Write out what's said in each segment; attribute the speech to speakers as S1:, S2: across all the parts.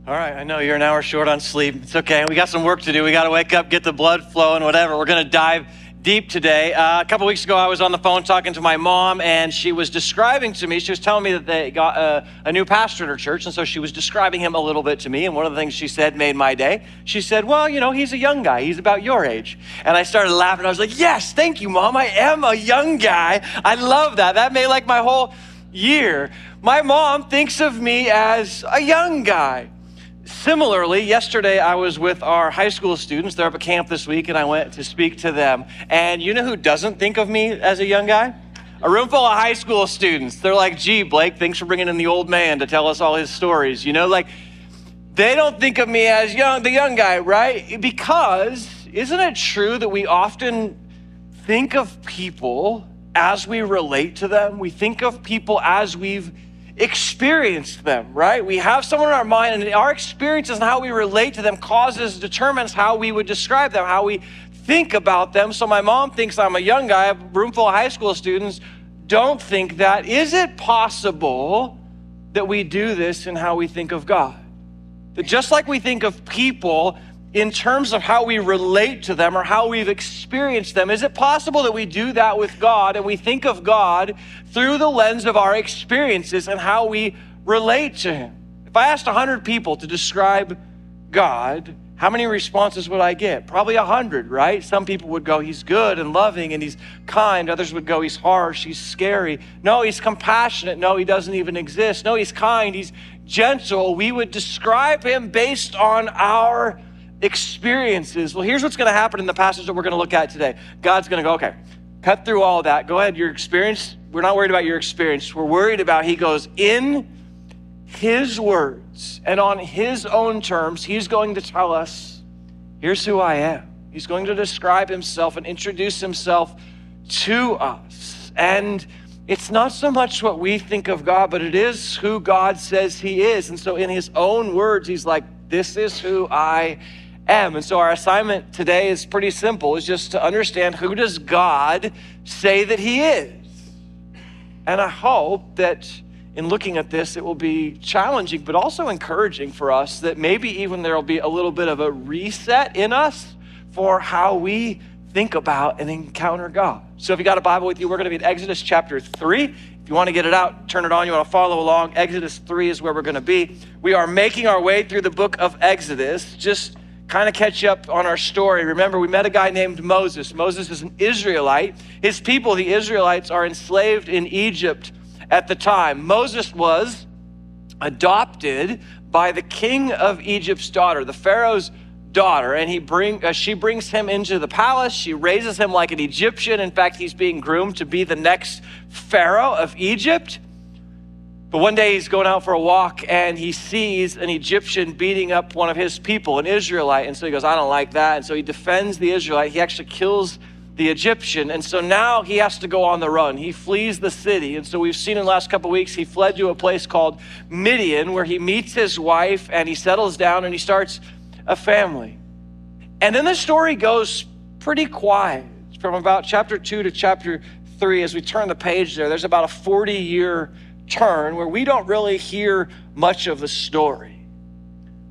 S1: All right, I know you're an hour short on sleep. It's okay. We got some work to do. We got to wake up, get the blood flowing, whatever. We're going to dive deep today. A couple weeks ago, I was on the phone talking to my mom, and she was describing to me, she was telling me that they got a new pastor in her church, and so she was describing him a little bit to me, and one of the things she said made my day. She said, well, you know, he's a young guy. He's about your age. And I started laughing. I was like, yes, thank you, Mom. I am a young guy. I love that. That made like my whole year. My mom thinks of me as a young guy. Similarly, yesterday I was with our high school students. They're up at camp this week, and I went to speak to them. And you know who doesn't think of me as a young guy? A room full of high school students. They're like, gee, Blake, thanks for bringing in the old man to tell us all his stories. You know, like, they don't think of me as the young guy, right? Because isn't it true that we often think of people as we relate to them? We think of people as we've experienced them, right? We have someone in our mind, and our experiences and how we relate to them determines how we would describe them, how we think about them. So my mom thinks I'm a young guy. A room full of high school students don't think that. Is it possible that we do this in how we think of God? That just like we think of people in terms of how we relate to them or how we've experienced them, is it possible that we do that with God and we think of God through the lens of our experiences and how we relate to him? If I asked 100 people to describe God, how many responses would I get? Probably 100, right? Some people would go, he's good and loving and he's kind. Others would go, he's harsh, he's scary. No, he's compassionate. No, he doesn't even exist. No, he's kind, he's gentle. We would describe him based on our experiences. Well, here's what's going to happen in the passage that we're going to look at today. God's going to go, okay, cut through all of that. Go ahead, your experience. We're not worried about your experience. We're worried about, he goes, in his words and on his own terms, he's going to tell us, here's who I am. He's going to describe himself and introduce himself to us. And it's not so much what we think of God, but it is who God says he is. And so in his own words, he's like, this is who I am. And so our assignment today is pretty simple. It's just to understand, who does God say that he is? And I hope that in looking at this, it will be challenging, but also encouraging for us, that maybe even there will be a little bit of a reset in us for how we think about and encounter God. So if you got a Bible with you, we're going to be in Exodus chapter 3. If you want to get it out, turn it on. You want to follow along. Exodus 3 is where we're going to be. We are making our way through the book of Exodus. Just kind of catch up on our story. Remember, we met a guy named Moses. Moses is an Israelite. His people, the Israelites, are enslaved in Egypt at the time. Moses was adopted by the king of Egypt's daughter, the Pharaoh's daughter, and she brings him into the palace. She raises him like an Egyptian. In fact, he's being groomed to be the next Pharaoh of Egypt. But one day he's going out for a walk and he sees an Egyptian beating up one of his people, an Israelite. And so he goes, I don't like that. And so he defends the Israelite. He actually kills the Egyptian. And so now he has to go on the run. He flees the city. And so we've seen in the last couple of weeks, he fled to a place called Midian, where he meets his wife and he settles down and he starts a family. And then the story goes pretty quiet from about chapter 2 to chapter 3. As we turn the page there's about a 40-year turn where we don't really hear much of the story.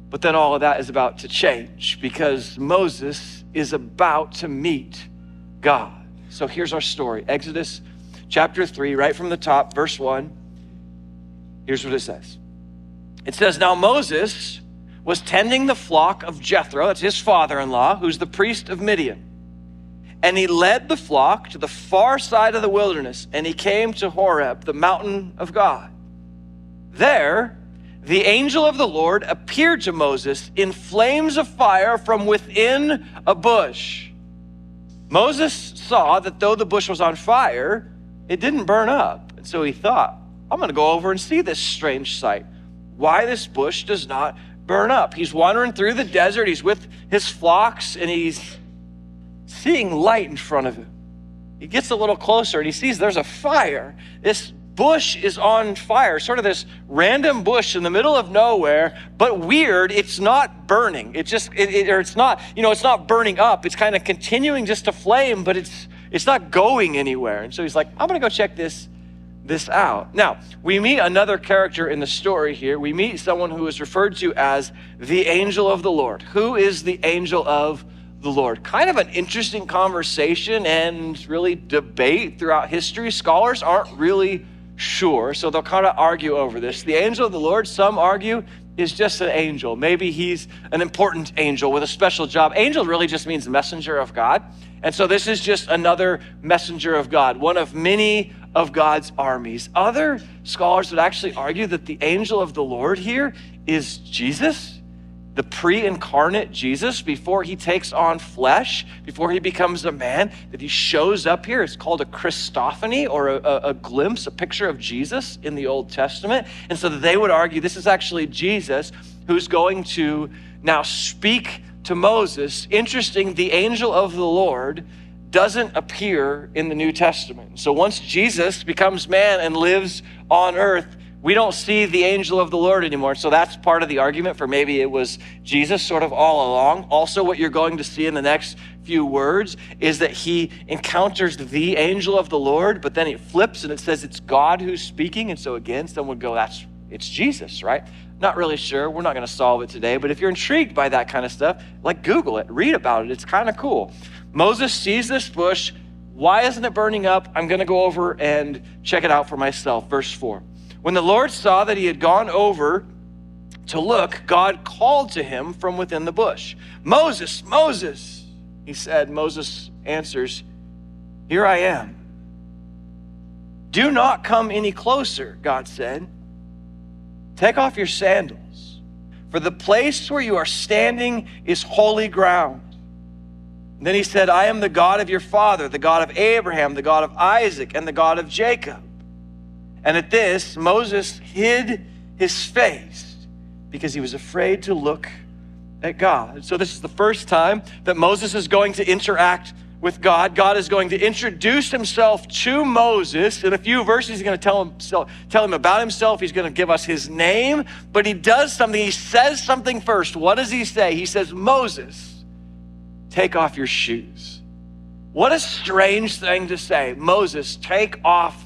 S1: But then all of that is about to change, because Moses is about to meet God. So here's our story. Exodus chapter 3, right from the top, verse 1. Here's what it says. It says, now Moses was tending the flock of Jethro, that's his father-in-law, who's the priest of Midian. And he led the flock to the far side of the wilderness, and he came to Horeb, the mountain of God. There, the angel of the Lord appeared to Moses in flames of fire from within a bush. Moses saw that though the bush was on fire, it didn't burn up. And so he thought, I'm going to go over and see this strange sight, why this bush does not burn up. He's wandering through the desert. He's with his flocks, and he's seeing light in front of him. He gets a little closer and he sees there's a fire. This bush is on fire, sort of this random bush in the middle of nowhere, but weird, it's not burning. It's not burning up. It's kind of continuing just to flame, but it's not going anywhere. And so he's like, I'm gonna go check this this out. Now, we meet another character in the story here. We meet someone who is referred to as the angel of the Lord. Who is the angel of the Lord? Kind of an interesting conversation and really debate throughout history. Scholars aren't really sure, so they'll kind of argue over this. The angel of the Lord, some argue, is just an angel. Maybe he's an important angel with a special job. Angel really just means messenger of God. And so this is just another messenger of God, one of many of God's armies. Other scholars would actually argue that the angel of the Lord here is Jesus, the pre-incarnate Jesus, before he takes on flesh, before he becomes a man, that he shows up here. It's called a Christophany, or a glimpse, a picture of Jesus in the Old Testament. And so they would argue this is actually Jesus who's going to now speak to Moses. Interesting, the angel of the Lord doesn't appear in the New Testament. So once Jesus becomes man and lives on earth, we don't see the angel of the Lord anymore. So that's part of the argument for maybe it was Jesus sort of all along. Also, what you're going to see in the next few words is that he encounters the angel of the Lord, but then it flips and it says it's God who's speaking. And so again, some would go, it's Jesus, right? Not really sure. We're not going to solve it today. But if you're intrigued by that kind of stuff, like Google it, read about it. It's kind of cool. Moses sees this bush. Why isn't it burning up? I'm going to go over and check it out for myself. Verse 4. When the Lord saw that he had gone over to look, God called to him from within the bush. Moses, Moses, he said. Moses answers, here I am. Do not come any closer, God said. Take off your sandals, for the place where you are standing is holy ground. And then he said, I am the God of your father, the God of Abraham, the God of Isaac, and the God of Jacob. And at this, Moses hid his face because he was afraid to look at God. So this is the first time that Moses is going to interact with God. God is going to introduce himself to Moses. In a few verses, he's going to tell him about himself. He's going to give us his name, but he does something. He says something first. What does he say? He says, Moses, take off your shoes. What a strange thing to say. Moses, take off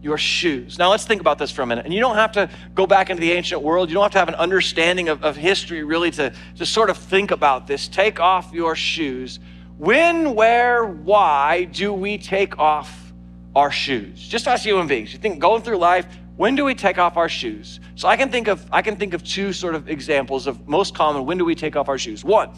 S1: your shoes. Now let's think about this for a minute. And you don't have to go back into the ancient world. You don't have to have an understanding of history really to sort of think about this. Take off your shoes. When, where, why do we take off our shoes? Just as human beings. You think going through life, when do we take off our shoes? So I can think of two sort of examples of most common, when do we take off our shoes? One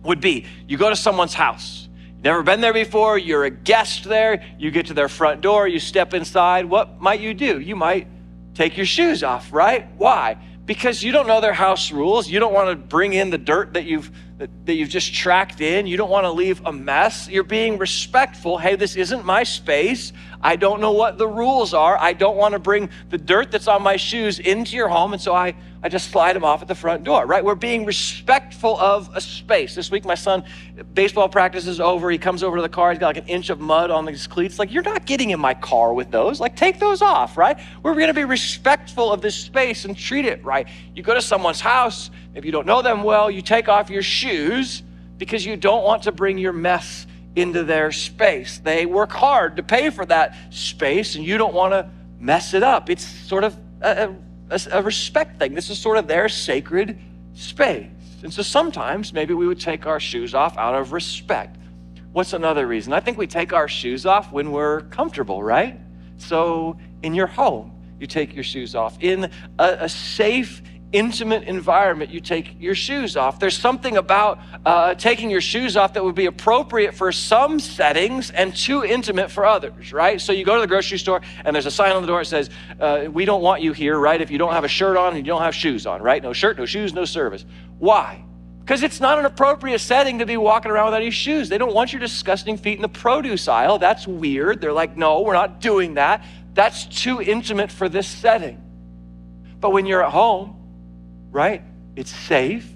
S1: would be, you go to someone's house. Never been there before, you're a guest there, you get to their front door, you step inside, what might you do? You might take your shoes off, right? Why? Because you don't know their house rules. You don't want to bring in the dirt that you've just tracked in. You don't want to leave a mess. You're being respectful. Hey, this isn't my space. I don't know what the rules are. I don't want to bring the dirt that's on my shoes into your home. And so I just slide them off at the front door, right? We're being respectful of a space. This week, my son, baseball practice is over. He comes over to the car. He's got like an inch of mud on his cleats. Like, you're not getting in my car with those. Like, take those off, right? We're going to be respectful of this space and treat it right. You go to someone's house. If you don't know them well, you take off your shoes because you don't want to bring your mess into their space. They work hard to pay for that space, and you don't want to mess it up. It's sort of a respect thing. This is sort of their sacred space. And so sometimes maybe we would take our shoes off out of respect. What's another reason? I think we take our shoes off when we're comfortable, right? So in your home, you take your shoes off. In a safe, intimate environment, you take your shoes off. There's something about taking your shoes off that would be appropriate for some settings and too intimate for others, right? So you go to the grocery store and there's a sign on the door that says, we don't want you here, right? If you don't have a shirt on and you don't have shoes on, right? No shirt, no shoes, no service. Why? Because it's not an appropriate setting to be walking around without any shoes. They don't want your disgusting feet in the produce aisle. That's weird. They're like, no, we're not doing that. That's too intimate for this setting. But when you're at home, right? It's safe,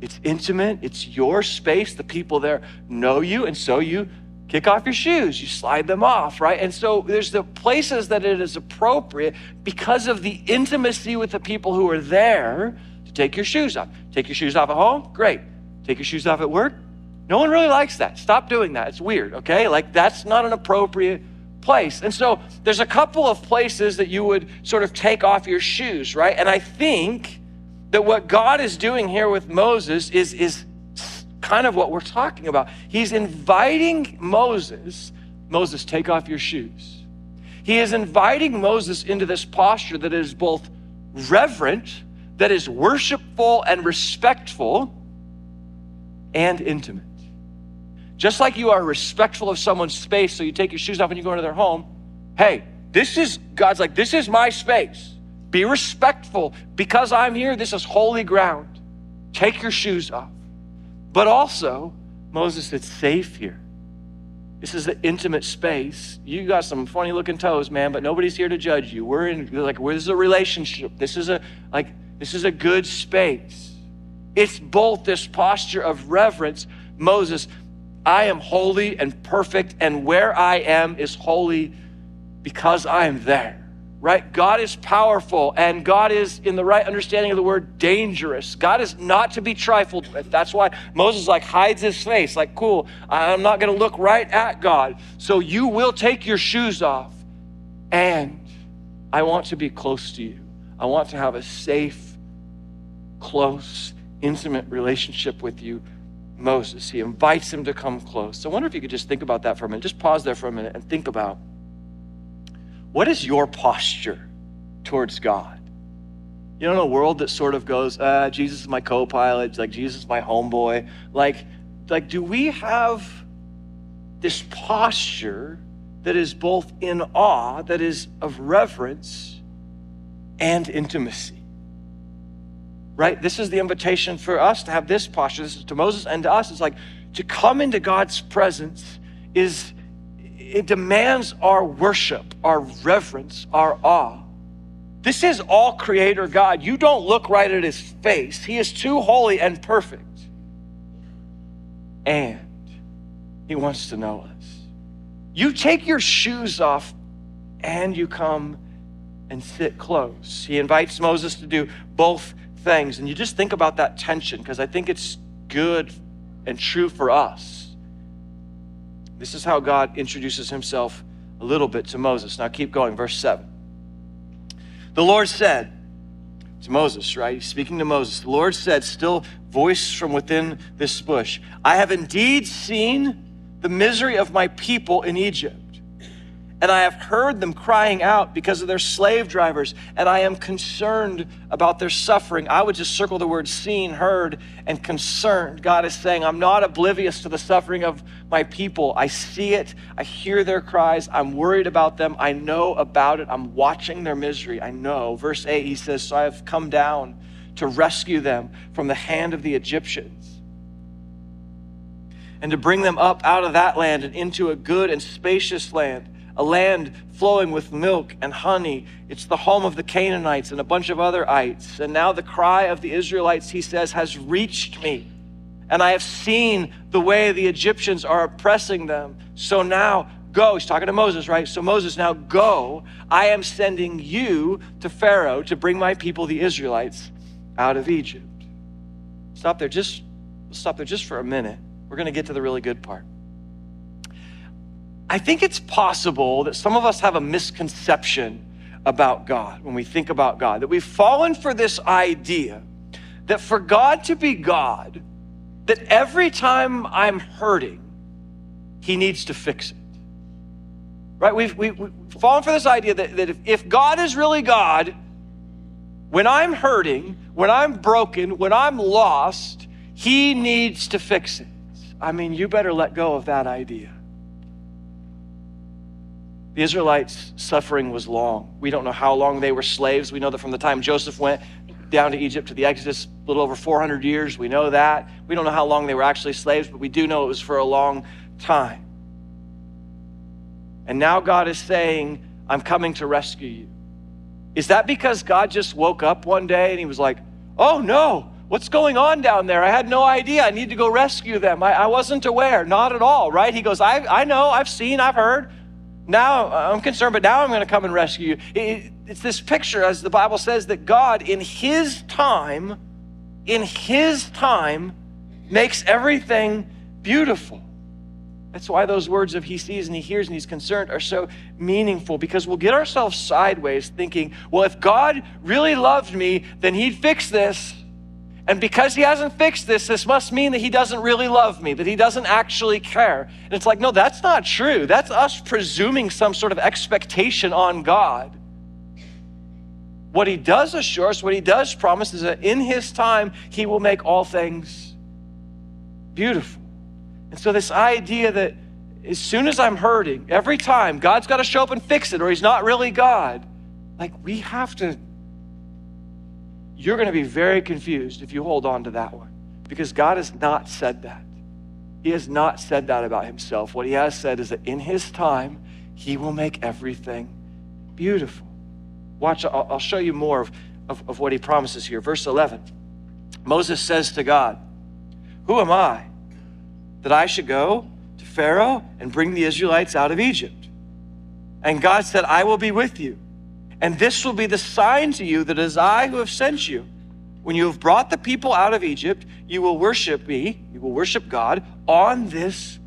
S1: it's intimate, it's your space. The people there know you, and so you kick off your shoes, you slide them off, right? And so there's the places that it is appropriate because of the intimacy with the people who are there to take your shoes off. Take your shoes off at home, great. Take your shoes off at work, no one really likes that. Stop doing that, it's weird, okay? Like, that's not an appropriate place. And so there's a couple of places that you would sort of take off your shoes, right? And I think that what God is doing here with Moses is kind of what we're talking about. He's inviting Moses, take off your shoes. He is inviting Moses into this posture that is both reverent, that is worshipful and respectful, and intimate. Just like you are respectful of someone's space, so you take your shoes off when you go into their home. Hey, God's like, this is my space. Be respectful. Because I'm here, this is holy ground. Take your shoes off. But also, Moses, it's safe here. This is an intimate space. You got some funny looking toes, man, but nobody's here to judge you. This is a relationship. This is a good space. It's both this posture of reverence. Moses, I am holy and perfect, and where I am is holy because I am there, right? God is powerful, and God is, in the right understanding of the word, dangerous. God is not to be trifled with. That's why Moses hides his face, cool, I'm not gonna look right at God. So you will take your shoes off, and I want to be close to you. I want to have a safe, close, intimate relationship with you, Moses. He invites him to come close. I wonder if you could just think about that for a minute. Just pause there for a minute and think about, what is your posture towards God? You know, in a world that sort of goes, Jesus is my co-pilot, Jesus is my homeboy. Do we have this posture that is both in awe, that is of reverence and intimacy? Right? This is the invitation for us to have this posture. This is to Moses and to us. It's to come into God's presence it demands our worship, our reverence, our awe. This is all creator God. You don't look right at his face. He is too holy and perfect. And he wants to know us. You take your shoes off and you come and sit close. He invites Moses to do both things. And you just think about that tension, because I think it's good and true for us. This is how God introduces himself a little bit to Moses. Now keep going, verse 7. The Lord said to Moses, right? He's speaking to Moses. The Lord said, still voice from within this bush, I have indeed seen the misery of my people in Egypt. And I have heard them crying out because of their slave drivers, and I am concerned about their suffering. I would just circle the word seen, heard, and concerned. God is saying, I'm not oblivious to the suffering of my people. I see it. I hear their cries. I'm worried about them. I know about it. I'm watching their misery. I know. Verse 8, he says, so I have come down to rescue them from the hand of the Egyptians, and to bring them up out of that land and into a good and spacious land, a land flowing with milk and honey. It's the home of the Canaanites and a bunch of other ites. And now the cry of the Israelites, he says, has reached me. And I have seen the way the Egyptians are oppressing them. So now go. He's talking to Moses, right? So Moses, now go. I am sending you to Pharaoh to bring my people, the Israelites, out of Egypt. Stop there just for a minute. We're going to get to the really good part. I think it's possible that some of us have a misconception about God when we think about God, that we've fallen for this idea that for God to be God, that every time I'm hurting, he needs to fix it, right? We've fallen for this idea that if God is really God, when I'm hurting, when I'm broken, when I'm lost, he needs to fix it. I mean, you better let go of that idea. The Israelites' suffering was long. We don't know how long they were slaves. We know that from the time Joseph went down to Egypt to the Exodus, a little over 400 years. We know that. We don't know how long they were actually slaves, but we do know it was for a long time. And now God is saying, I'm coming to rescue you. Is that because God just woke up one day and he was like, oh no, what's going on down there? I had no idea. I need to go rescue them. I wasn't aware. Not at all, right? He goes, I know, I've seen, I've heard. Now I'm concerned, but now I'm going to come and rescue you. It's this picture, as the Bible says, that God in his time, makes everything beautiful. That's why those words of he sees and he hears and he's concerned are so meaningful, because we'll get ourselves sideways thinking, well, if God really loved me, then he'd fix this. And because he hasn't fixed this, this must mean that he doesn't really love me, that he doesn't actually care. And it's like, no, that's not true. That's us presuming some sort of expectation on God. What he does assure us, what he does promise is that in his time, he will make all things beautiful. And so this idea that as soon as I'm hurting, every time, God's got to show up and fix it, or he's not really God. Like, we have to, you're going to be very confused if you hold on to that one, because God has not said that. He has not said that about himself. What he has said is that in his time, he will make everything beautiful. Watch, I'll show you more of what he promises here. Verse 11, Moses says to God, who am I that I should go to Pharaoh and bring the Israelites out of Egypt? And God said, I will be with you. And this will be the sign to you that it is I who have sent you. When you have brought the people out of Egypt, you will worship me, you will worship God on this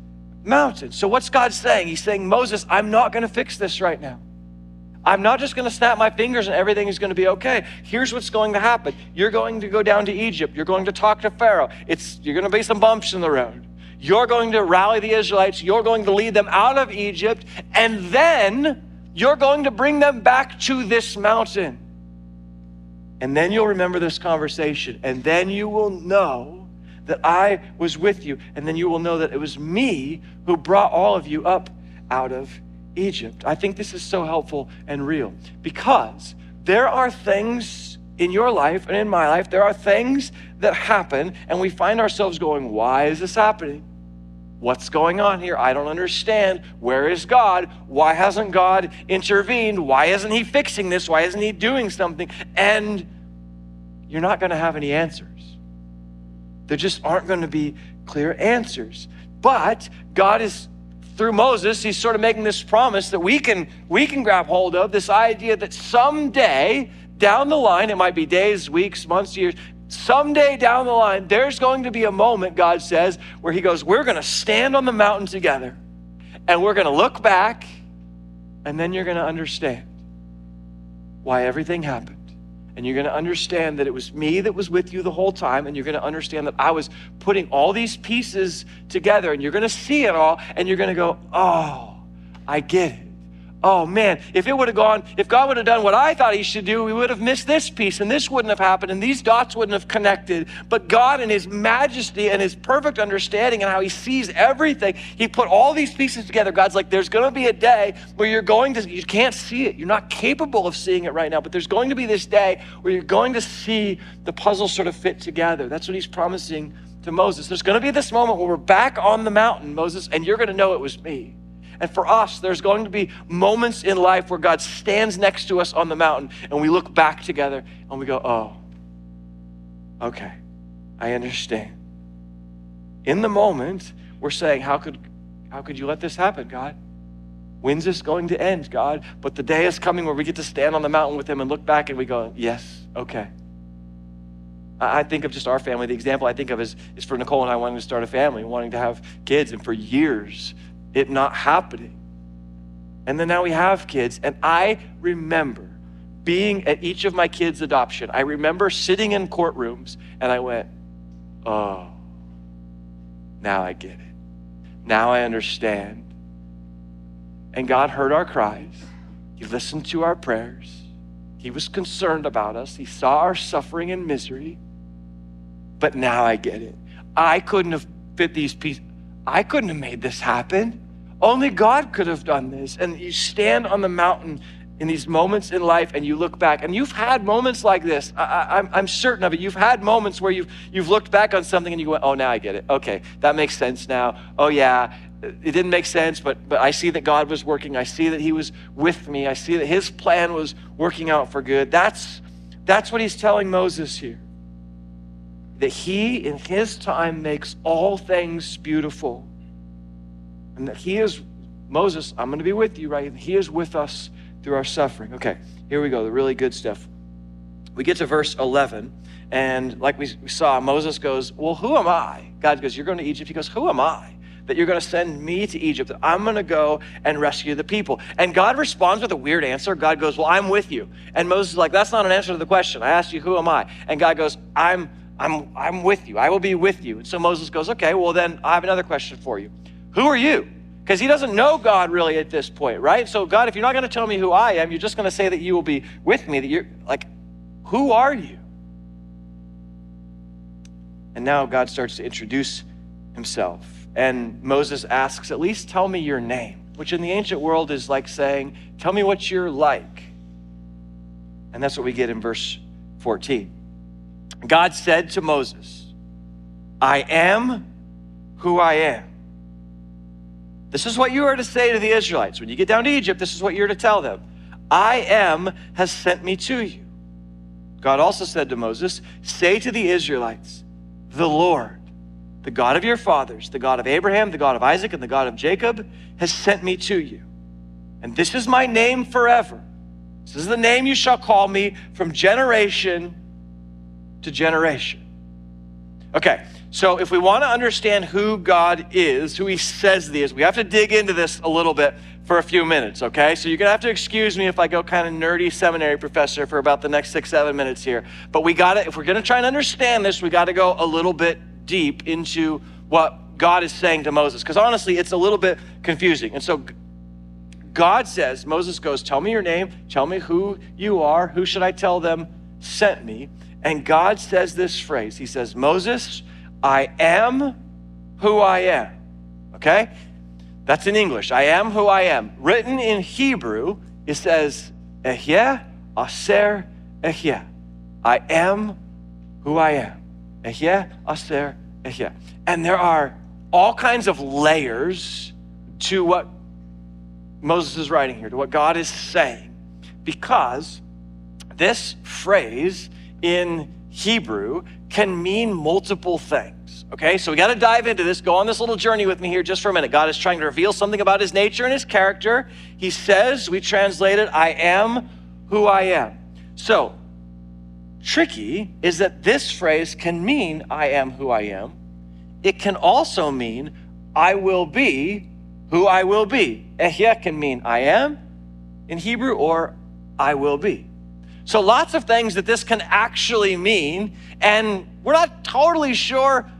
S1: mountain. So what's God saying? He's saying, Moses, I'm not going to fix this right now. I'm not just going to snap my fingers and everything is going to be okay. Here's what's going to happen. You're going to go down to Egypt. You're going to talk to Pharaoh. You're going to be some bumps in the road. You're going to rally the Israelites. You're going to lead them out of Egypt. And then you're going to bring them back to this mountain. And then you'll remember this conversation. And then you will know that I was with you. And then you will know that it was me who brought all of you up out of Egypt. I think this is so helpful and real, because there are things in your life and in my life, there are things that happen and we find ourselves going, why is this happening? What's going on here? I don't understand. Where is God? Why hasn't God intervened? Why isn't he fixing this? Why isn't he doing something? And you're not going to have any answers. There just aren't going to be clear answers. But God is, through Moses, he's sort of making this promise that we can grab hold of, this idea that someday down the line, it might be days, weeks, months, years, someday down the line, there's going to be a moment, God says, where he goes, we're going to stand on the mountain together and we're going to look back, and then you're going to understand why everything happened. And you're going to understand that it was me that was with you the whole time. And you're going to understand that I was putting all these pieces together, and you're going to see it all. And you're going to go, oh, I get it. Oh man, if God would have done what I thought he should do, we would have missed this piece and this wouldn't have happened and these dots wouldn't have connected. But God, in his majesty and his perfect understanding and how he sees everything, he put all these pieces together. God's like, there's going to be a day where you can't see it. You're not capable of seeing it right now, but there's going to be this day where you're going to see the puzzle sort of fit together. That's what he's promising to Moses. There's going to be this moment where we're back on the mountain, Moses, and you're going to know it was me. And for us, there's going to be moments in life where God stands next to us on the mountain and we look back together and we go, oh, okay, I understand. In the moment, we're saying, how could you let this happen, God? When's this going to end, God? But the day is coming where we get to stand on the mountain with him and look back and we go, yes, okay. I think of just our family. The example I think of is for Nicole and I wanting to start a family, wanting to have kids, and for years, it not happening. And then now we have kids, and I remember being at each of my kids' adoption. I remember sitting in courtrooms, and I went, oh, now I get it. Now I understand. And God heard our cries. He listened to our prayers. He was concerned about us. He saw our suffering and misery. But now I get it. I couldn't have fit these pieces. I couldn't have made this happen. Only God could have done this. And you stand on the mountain in these moments in life and you look back, and you've had moments like this. I'm certain of it. You've had moments where you've looked back on something and you go, oh, now I get it. Okay, that makes sense now. Oh yeah, it didn't make sense, but I see that God was working. I see that he was with me. I see that his plan was working out for good. That's what he's telling Moses here. That he, in his time, makes all things beautiful. And that he is, Moses, I'm going to be with you, right? He is with us through our suffering. Okay, here we go, the really good stuff. We get to verse 11, and like we saw, Moses goes, well, who am I? God goes, you're going to Egypt. He goes, who am I that you're going to send me to Egypt, that I'm going to go and rescue the people. And God responds with a weird answer. God goes, well, I'm with you. And Moses is like, that's not an answer to the question. I asked you, who am I? And God goes, I'm with you. I will be with you. And so Moses goes, okay, well then I have another question for you. Who are you? Because he doesn't know God really at this point, right? So God, if you're not going to tell me who I am, you're just going to say that you will be with me, that you're like, who are you? And now God starts to introduce himself. And Moses asks, at least tell me your name, which in the ancient world is like saying, tell me what you're like. And that's what we get in verse 14. God said to Moses, I am who I am. This is what you are to say to the Israelites. When you get down to Egypt, this is what you're to tell them. I am has sent me to you. God also said to Moses, say to the Israelites, the Lord, the God of your fathers, the God of Abraham, the God of Isaac, and the God of Jacob, has sent me to you. And this is my name forever. This is the name you shall call me from generation to generation. Okay, so if we want to understand who God is, who he says he is, we have to dig into this a little bit for a few minutes, okay? So you're going to have to excuse me if I go kind of nerdy seminary professor for about the next 6-7 minutes here. But we got to, if we're going to try and understand this, we got to go a little bit deep into what God is saying to Moses. Because honestly, it's a little bit confusing. And so God says, Moses goes, tell me your name, tell me who you are, who should I tell them sent me? And God says this phrase. He says, Moses, I am who I am, okay? That's in English, I am who I am. Written in Hebrew, it says, Ehyeh, Aser, Ehyeh. I am who I am. Ehyeh, Aser, Ehyeh. And there are all kinds of layers to what Moses is writing here, to what God is saying, because this phrase in Hebrew can mean multiple things, okay? So we got to dive into this. Go on this little journey with me here just for a minute. God is trying to reveal something about his nature and his character. He says, we translate it, I am who I am. So, tricky is that this phrase can mean I am who I am. It can also mean I will be who I will be. Ehyeh can mean I am in Hebrew, or I will be. So lots of things that this can actually mean, and we're not totally sure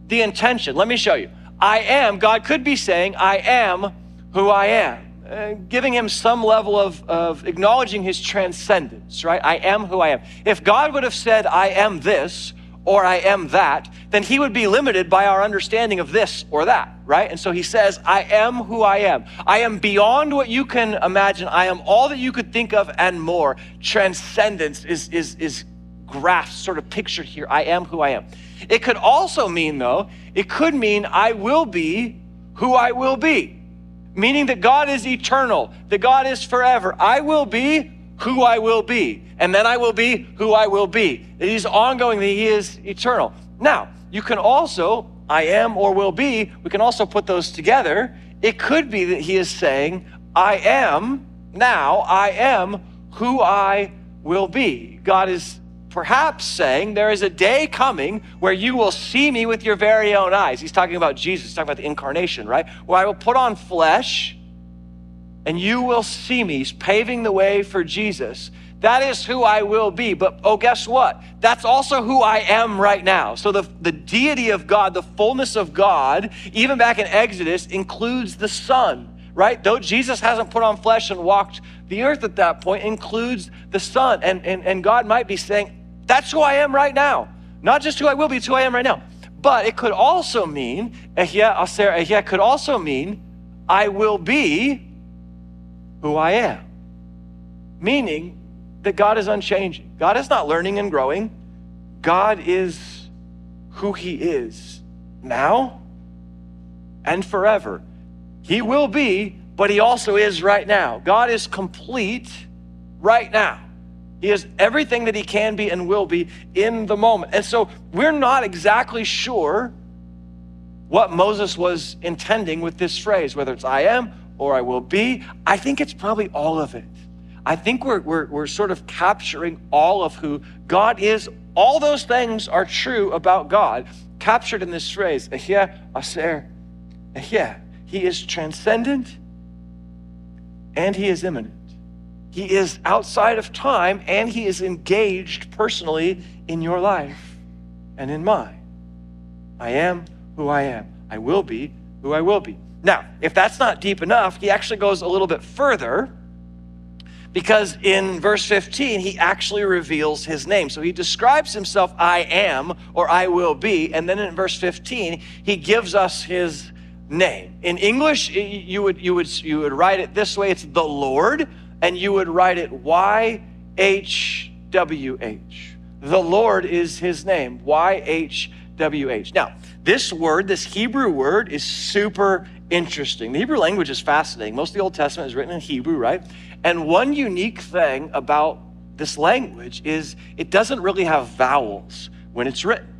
S1: the intention. Let me show you. I am, God could be saying, I am who I am, giving him some level of acknowledging his transcendence, right? I am who I am. If God would have said, I am this, or I am that, then he would be limited by our understanding of this or that, right? And so he says, I am who I am. I am beyond what you can imagine. I am all that you could think of and more. Transcendence is grasped, sort of pictured here. I am who I am. It could also mean, though, it could mean I will be who I will be, meaning that God is eternal, that God is forever. I will be who I will be, and then I will be who I will be. That he's ongoing, that he is eternal. Now, you can also, I am or will be, we can also put those together. It could be that he is saying, I am who I will be. God is perhaps saying, there is a day coming where you will see me with your very own eyes. He's talking about Jesus, he's talking about the incarnation, right? Where I will put on flesh, and you will see me. He's paving the way for Jesus. That is who I will be. But oh, guess what? That's also who I am right now. So the deity of God, the fullness of God, even back in Exodus, includes the Son, right? Though Jesus hasn't put on flesh and walked the earth at that point, includes the Son. And God might be saying, that's who I am right now. Not just who I will be, it's who I am right now. But it could also mean, Ehyeh, Aser, Ehyeh, could also mean, I will be who I am, meaning that God is unchanging. God is not learning and growing. God is who he is now and forever. He will be, but he also is right now. God is complete right now. He is everything that he can be and will be in the moment. And so we're not exactly sure what Moses was intending with this phrase, whether it's I am or I will be. I think it's probably all of it. I think we're sort of capturing all of who God is. All those things are true about God, captured in this phrase, Ehyeh, Aser, Yeah, he is transcendent and he is immanent. He is outside of time and he is engaged personally in your life and in mine. I am who I am. I will be who I will be. Now, if that's not deep enough, he actually goes a little bit further, because in verse 15, he actually reveals his name. So he describes himself, I am, or I will be. And then in verse 15, he gives us his name. In English, you would write it this way. It's the Lord, and you would write it YHWH. The Lord is his name, YHWH. Now, this word, this Hebrew word, is super interesting. The Hebrew language is fascinating. Most of the Old Testament is written in Hebrew, right? And one unique thing about this language is it doesn't really have vowels when it's written.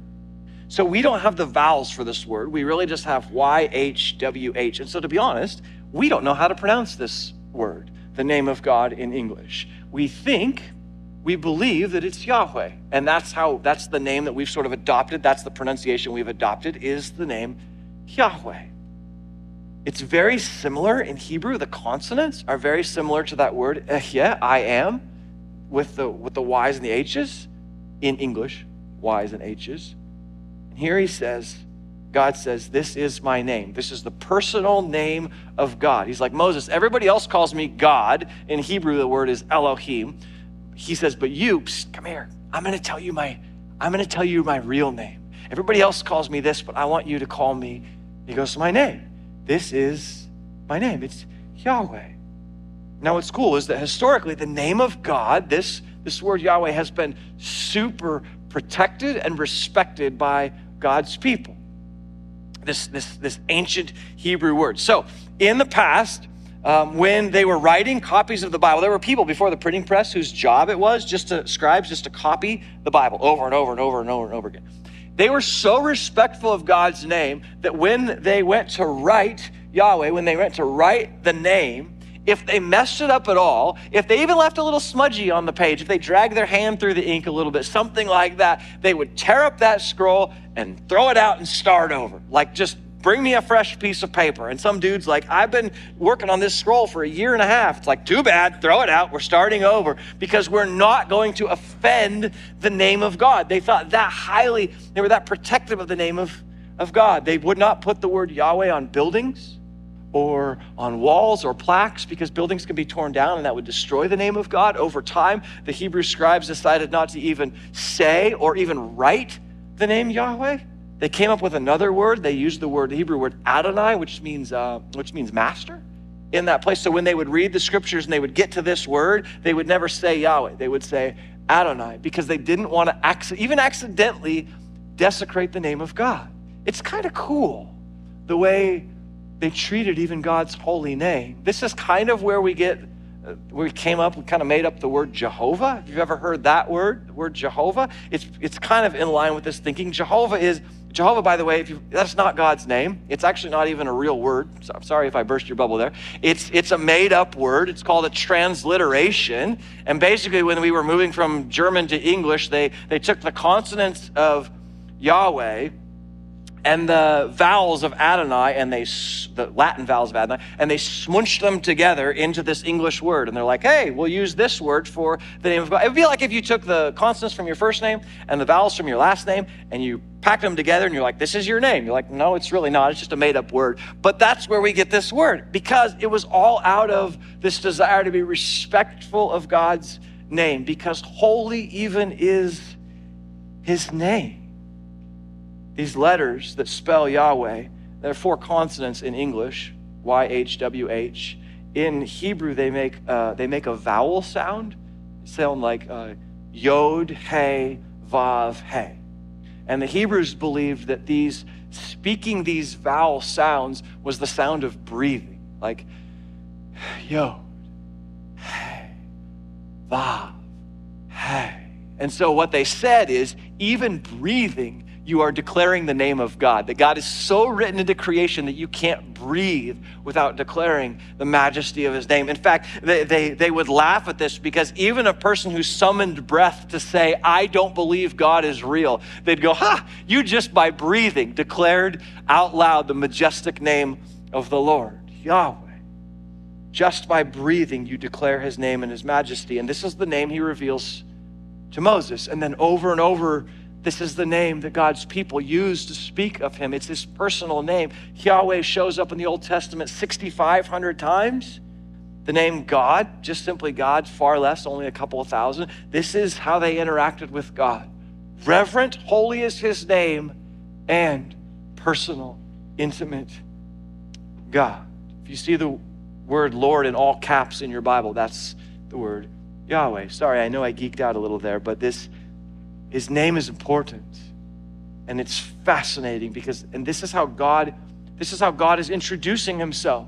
S1: So we don't have the vowels for this word. We really just have YHWH. And so to be honest, we don't know how to pronounce this word, the name of God in English. We believe that it's Yahweh. And that's the name that we've sort of adopted. That's the pronunciation we've adopted, is the name Yahweh. It's very similar in Hebrew. The consonants are very similar to that word, ehyeh, I am, with the Y's and the H's. In English, Y's and H's. And here he says, God says, this is my name. This is the personal name of God. He's like, Moses, everybody else calls me God. In Hebrew, the word is Elohim. He says, but you, come here. I'm going to tell you my real name. Everybody else calls me this, but I want you to call me. He goes, my name. This is my name. It's Yahweh. Now, what's cool is that historically, the name of God, this word Yahweh, has been super protected and respected by God's people. This ancient Hebrew word. So, in the past, when they were writing copies of the Bible, there were people before the printing press whose job it was scribes to copy the Bible over and over and over and over and over again. They were so respectful of God's name that when they went to write Yahweh, when they went to write the name, if they messed it up at all, if they even left a little smudgy on the page, if they dragged their hand through the ink a little bit, something like that, they would tear up that scroll and throw it out and start over. Like, just bring me a fresh piece of paper. And some dude's like, I've been working on this scroll for 1.5 years. It's like, too bad, throw it out. We're starting over, because we're not going to offend the name of God. They thought that highly, they were that protective of the name of God. They would not put the word Yahweh on buildings or on walls or plaques, because buildings can be torn down and that would destroy the name of God. Over time, the Hebrew scribes decided not to even say or even write the name Yahweh. They came up with another word. They used the Hebrew word Adonai, which means master, in that place. So when they would read the scriptures and they would get to this word, they would never say Yahweh. They would say Adonai, because they didn't want to even accidentally desecrate the name of God. It's kind of cool the way they treated even God's holy name. This is kind of where we kind of made up the word Jehovah. Have you ever heard that word, the word Jehovah? It's kind of in line with this thinking. Jehovah, by the way, that's not God's name. It's actually not even a real word. So I'm sorry if I burst your bubble there. It's a made-up word. It's called a transliteration. And basically, when we were moving from German to English, they took the consonants of Yahweh and the vowels of Adonai, and the Latin vowels of Adonai, and they smunched them together into this English word. And they're like, hey, we'll use this word for the name of God. It would be like if you took the consonants from your first name and the vowels from your last name, and you packed them together, and you're like, this is your name. You're like, no, it's really not. It's just a made-up word. But that's where we get this word, because it was all out of this desire to be respectful of God's name, because holy even is his name. These letters that spell Yahweh, there are 4 consonants in English, YHWH. In Hebrew, they make a vowel sound. They sound like Yod, He, Vav, He. And the Hebrews believed that speaking these vowel sounds was the sound of breathing, like Yod, He, Vav, He. And so what they said is, even breathing, you are declaring the name of God, that God is so written into creation that you can't breathe without declaring the majesty of his name. In fact, they would laugh at this because even a person who summoned breath to say, I don't believe God is real, they'd go, you just by breathing declared out loud the majestic name of the Lord, Yahweh. Just by breathing, you declare his name and his majesty. And this is the name he reveals to Moses. And then over and over, this is the name that God's people use to speak of him. It's his personal name. Yahweh shows up in the Old Testament 6,500 times. The name God, just simply God, far less, only a couple of thousand. This is how they interacted with God. Reverent, holy is his name, and personal, intimate God. If you see the word Lord in all caps in your Bible, that's the word Yahweh. Sorry, I know I geeked out a little there, but his name is important, and it's fascinating and this is how God is introducing himself.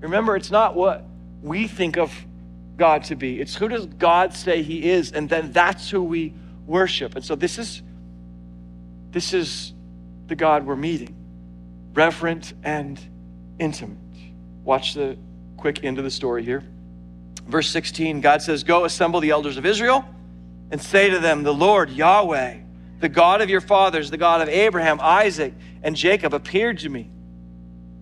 S1: Remember, it's not what we think of God to be. It's who does God say he is, and then that's who we worship. And so this is the God we're meeting, reverent and intimate. Watch the quick end of the story here. Verse 16, God says, go assemble the elders of Israel and say to them, the Lord, Yahweh, the God of your fathers, the God of Abraham, Isaac, and Jacob, appeared to me.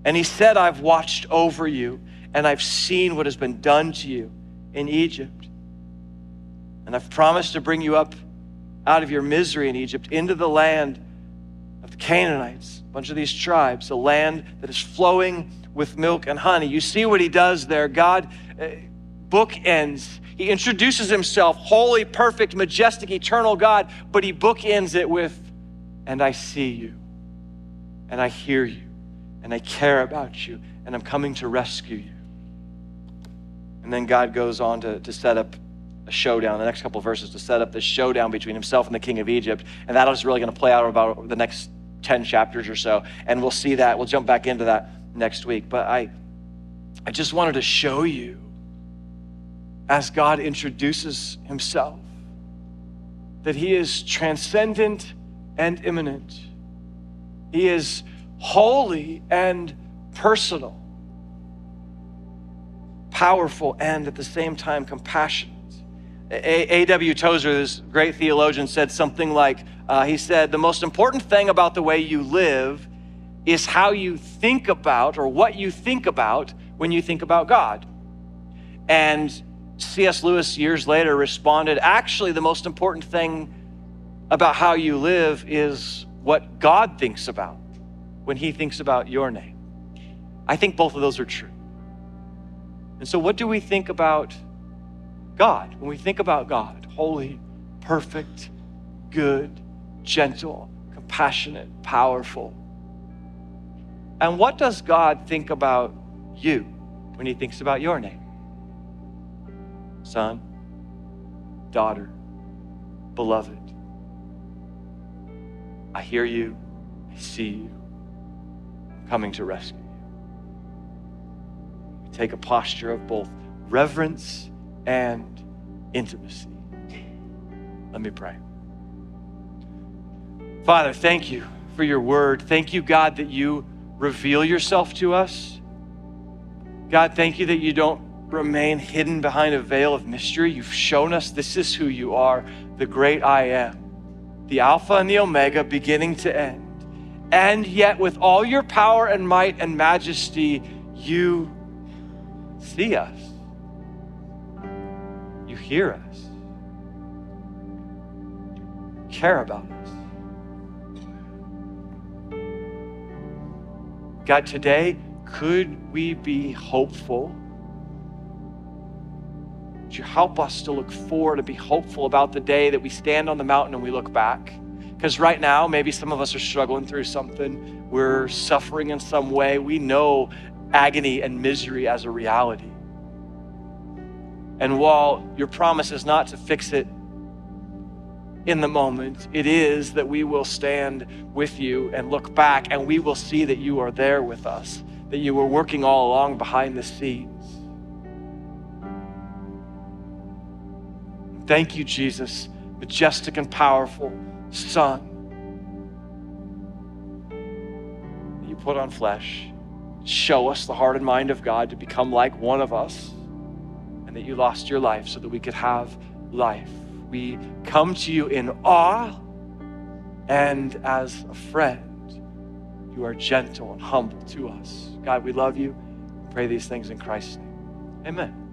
S1: And he said, I've watched over you, and I've seen what has been done to you in Egypt. And I've promised to bring you up out of your misery in Egypt into the land of the Canaanites, a bunch of these tribes, a land that is flowing with milk and honey. You see what he does there. God bookends. He introduces himself, holy, perfect, majestic, eternal God, but he bookends it with, and I see you, and I hear you, and I care about you, and I'm coming to rescue you. And then God goes on to set up a showdown, the next couple of verses, to set up this showdown between himself and the king of Egypt. And that is really going to play out about the next 10 chapters or so. And we'll see that. We'll jump back into that next week. But I just wanted to show you, as God introduces himself, that he is transcendent and immanent. He is holy and personal, powerful and at the same time compassionate. A.W. Tozer, this great theologian, said something like, he said, the most important thing about the way you live is how you think about, or what you think about when you think about God. And C.S. Lewis years later responded, actually the most important thing about how you live is what God thinks about when he thinks about your name. I think both of those are true. And so what do we think about God? When we think about God, holy, perfect, good, gentle, compassionate, powerful. And what does God think about you when he thinks about your name? Son, daughter, beloved. I hear you, I see you, I'm coming to rescue you. We take a posture of both reverence and intimacy. Let me pray. Father, thank you for your word. Thank you, God, that you reveal yourself to us. God, thank you that you don't remain hidden behind a veil of mystery. You've shown us this is who you are, the great I am, the Alpha and the Omega, beginning to end. And yet with all your power and might and majesty, you see us. You hear us. Care about us. God, today, could we be hopeful? Would you help us to look forward, to be hopeful about the day that we stand on the mountain and we look back? Because right now, maybe some of us are struggling through something. We're suffering in some way. We know agony and misery as a reality. And while your promise is not to fix it in the moment, it is that we will stand with you and look back and we will see that you are there with us, that you were working all along behind the scenes. Thank you, Jesus, majestic and powerful Son, put on flesh. Show us the heart and mind of God to become like one of us, and that you lost your life so that we could have life. We come to you in awe, and as a friend, you are gentle and humble to us. God, we love you. Pray these things in Christ's name. Amen.